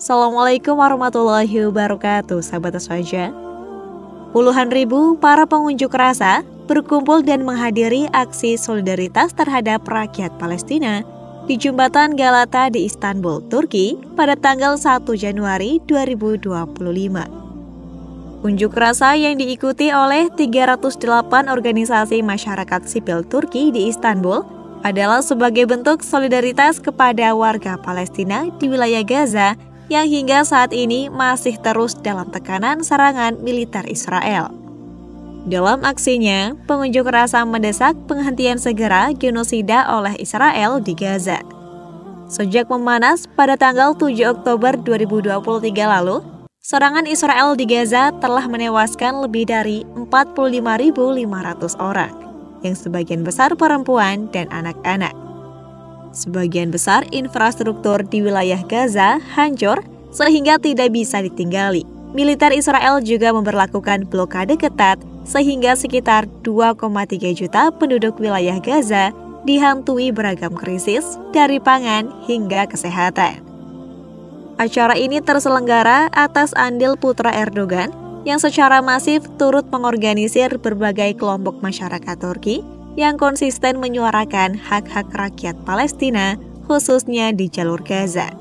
Assalamualaikum warahmatullahi wabarakatuh, sahabat saja. Puluhan ribu para pengunjuk rasa berkumpul dan menghadiri aksi solidaritas terhadap rakyat Palestina di Jembatan Galata di Istanbul, Turki pada tanggal 1 Januari 2025. Unjuk rasa yang diikuti oleh 308 organisasi masyarakat sipil Turki di Istanbul adalah sebagai bentuk solidaritas kepada warga Palestina di wilayah Gaza yang hingga saat ini masih terus dalam tekanan serangan militer Israel. Dalam aksinya, pengunjuk rasa mendesak penghentian segera genosida oleh Israel di Gaza. Sejak memanas pada tanggal 7 Oktober 2023 lalu, serangan Israel di Gaza telah menewaskan lebih dari 45.500 orang, yang sebagian besar perempuan dan anak-anak. Sebagian besar infrastruktur di wilayah Gaza hancur sehingga tidak bisa ditinggali. Militer Israel juga memberlakukan blokade ketat sehingga sekitar 2,3 juta penduduk wilayah Gaza dihantui beragam krisis dari pangan hingga kesehatan. Acara ini terselenggara atas andil putra Erdogan yang secara masif turut mengorganisir berbagai kelompok masyarakat Turki yang konsisten menyuarakan hak-hak rakyat Palestina, khususnya di jalur Gaza.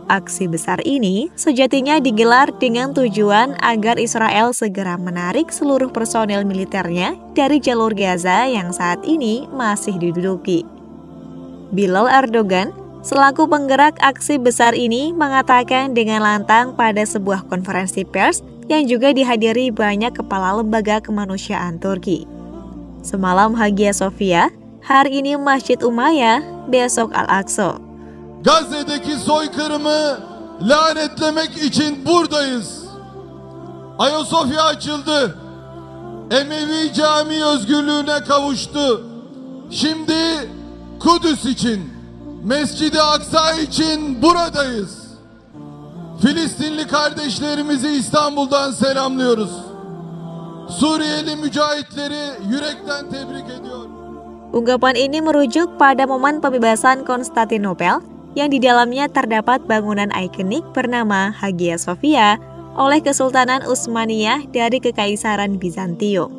Aksi besar ini sejatinya digelar dengan tujuan agar Israel segera menarik seluruh personel militernya dari jalur Gaza yang saat ini masih diduduki. Bilal Erdogan, selaku penggerak aksi besar ini, mengatakan dengan lantang pada sebuah konferensi pers yang juga dihadiri banyak kepala lembaga kemanusiaan Turki. Semalam Hagia Sophia, hari ini Masjid Umayyah, besok Al-Aqsa. Gazze'deki soykırımı lanetlemek için buradayız. Ayasofya açıldı. Emevi Cami özgürlüğüne kavuştu. Şimdi Kudüs için, Mescid-i Aksa için buradayız. Filistinli kardeşlerimizi İstanbul'dan selamlıyoruz. Suriyeli mücahitleri yürekten tebrik ediyor. Ungkapan ini merujuk pada momen pembebasan Konstantinopel yang di dalamnya terdapat bangunan ikonik bernama Hagia Sophia oleh Kesultanan Utsmaniyah dari Kekaisaran Bizantium.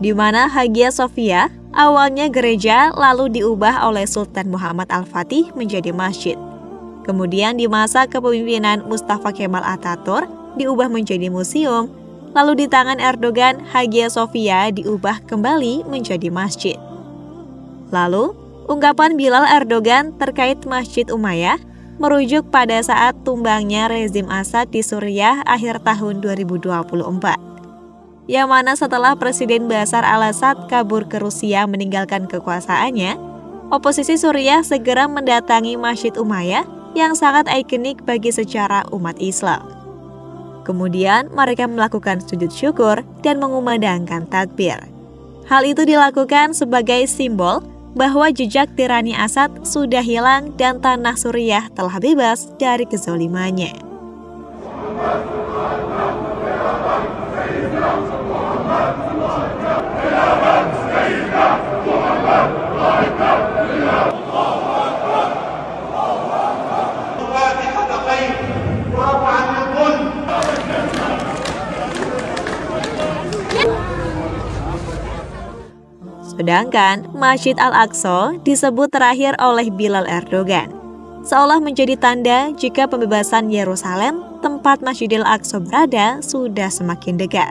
Di mana Hagia Sophia awalnya gereja lalu diubah oleh Sultan Muhammad Al-Fatih menjadi masjid. Kemudian di masa kepemimpinan Mustafa Kemal Atatürk diubah menjadi museum. Lalu di tangan Erdogan, Hagia Sophia diubah kembali menjadi masjid. Lalu, ungkapan Bilal Erdogan terkait Masjid Umayyah merujuk pada saat tumbangnya rezim Assad di Suriah akhir tahun 2024. Yang mana setelah Presiden Bashar al-Assad kabur ke Rusia meninggalkan kekuasaannya, oposisi Suriah segera mendatangi Masjid Umayyah yang sangat ikonik bagi sejarah umat Islam. Kemudian mereka melakukan sujud syukur dan mengumandangkan takbir. Hal itu dilakukan sebagai simbol bahwa jejak tirani Assad sudah hilang dan tanah Suriah telah bebas dari kezalimannya. Sedangkan Masjid Al-Aqsa disebut terakhir oleh Bilal Erdogan, seolah menjadi tanda jika pembebasan Yerusalem, tempat Masjidil Aqsa berada, sudah semakin dekat.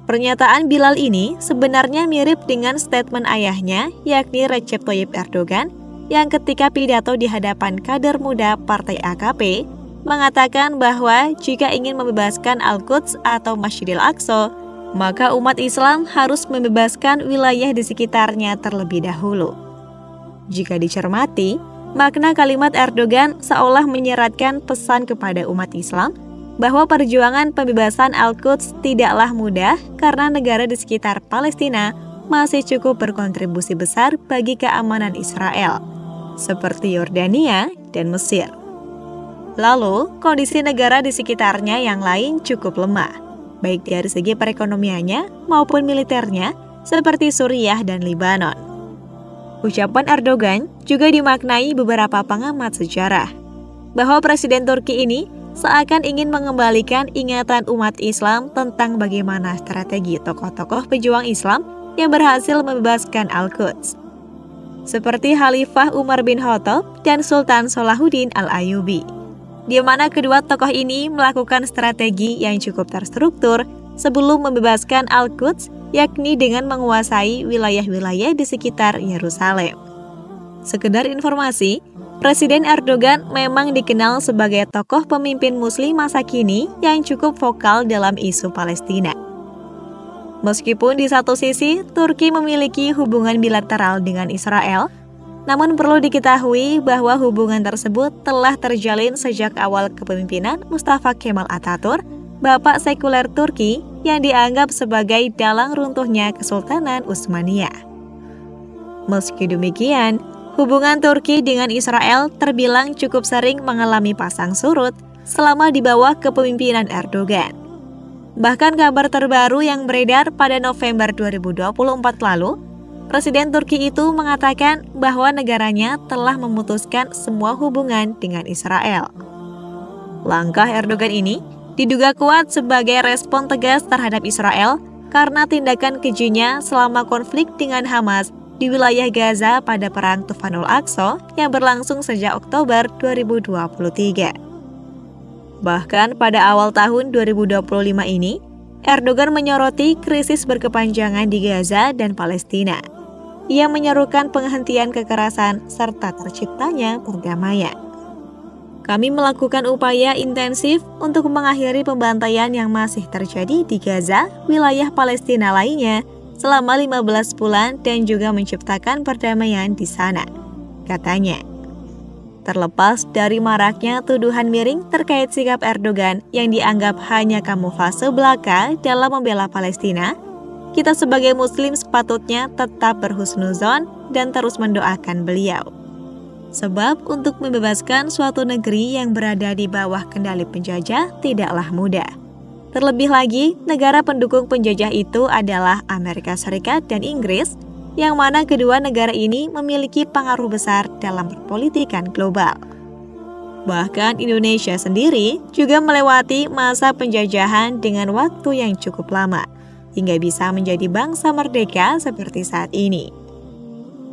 Pernyataan Bilal ini sebenarnya mirip dengan statement ayahnya, yakni Recep Tayyip Erdogan, yang ketika pidato di hadapan kader muda Partai AKP, mengatakan bahwa jika ingin membebaskan Al-Quds atau Masjidil Aqsa, maka umat Islam harus membebaskan wilayah di sekitarnya terlebih dahulu. Jika dicermati, makna kalimat Erdogan seolah menyeratkan pesan kepada umat Islam bahwa perjuangan pembebasan Al-Quds tidaklah mudah karena negara di sekitar Palestina masih cukup berkontribusi besar bagi keamanan Israel, seperti Yordania dan Mesir. Lalu, kondisi negara di sekitarnya yang lain cukup lemah, baik dari segi perekonomiannya maupun militernya, seperti Suriah dan Lebanon. Ucapan Erdogan juga dimaknai beberapa pengamat sejarah. bahwa Presiden Turki ini seakan ingin mengembalikan ingatan umat Islam tentang bagaimana strategi tokoh-tokoh pejuang Islam yang berhasil membebaskan Al-Quds, seperti Khalifah Umar bin Khattab dan Sultan Salahuddin Al-Ayyubi, di mana kedua tokoh ini melakukan strategi yang cukup terstruktur sebelum membebaskan Al-Quds, yakni dengan menguasai wilayah-wilayah di sekitar Yerusalem. Sekedar informasi, Presiden Erdogan memang dikenal sebagai tokoh pemimpin Muslim masa kini yang cukup vokal dalam isu Palestina. Meskipun di satu sisi Turki memiliki hubungan bilateral dengan Israel, namun perlu diketahui bahwa hubungan tersebut telah terjalin sejak awal kepemimpinan Mustafa Kemal Atatürk, bapak sekuler Turki yang dianggap sebagai dalang runtuhnya Kesultanan Utsmaniyah. Meski demikian, hubungan Turki dengan Israel terbilang cukup sering mengalami pasang surut selama di bawah kepemimpinan Erdogan. Bahkan kabar terbaru yang beredar pada November 2024 lalu, Presiden Turki itu mengatakan bahwa negaranya telah memutuskan semua hubungan dengan Israel. Langkah Erdogan ini diduga kuat sebagai respon tegas terhadap Israel karena tindakan kejinya selama konflik dengan Hamas di wilayah Gaza pada Perang Tufanul Aqsa yang berlangsung sejak Oktober 2023. Bahkan pada awal tahun 2025 ini, Erdogan menyoroti krisis berkepanjangan di Gaza dan Palestina. Ia menyerukan penghentian kekerasan serta terciptanya perdamaian. Kami melakukan upaya intensif untuk mengakhiri pembantaian yang masih terjadi di Gaza, wilayah Palestina lainnya, selama 15 bulan dan juga menciptakan perdamaian di sana, katanya. Terlepas dari maraknya tuduhan miring terkait sikap Erdogan yang dianggap hanya kamuflase belaka dalam membela Palestina, kita sebagai Muslim sepatutnya tetap berhusnuzon dan terus mendoakan beliau. Sebab untuk membebaskan suatu negeri yang berada di bawah kendali penjajah tidaklah mudah. Terlebih lagi, negara pendukung penjajah itu adalah Amerika Serikat dan Inggris, yang mana kedua negara ini memiliki pengaruh besar dalam perpolitikan global. Bahkan Indonesia sendiri juga melewati masa penjajahan dengan waktu yang cukup lama, hingga bisa menjadi bangsa merdeka seperti saat ini.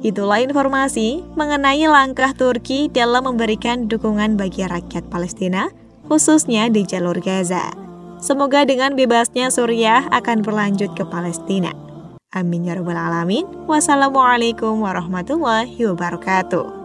Itulah informasi mengenai langkah Turki dalam memberikan dukungan bagi rakyat Palestina, khususnya di jalur Gaza. Semoga dengan bebasnya Suriah akan berlanjut ke Palestina. Amin ya rabbal alamin. Wassalamualaikum warahmatullahi wabarakatuh.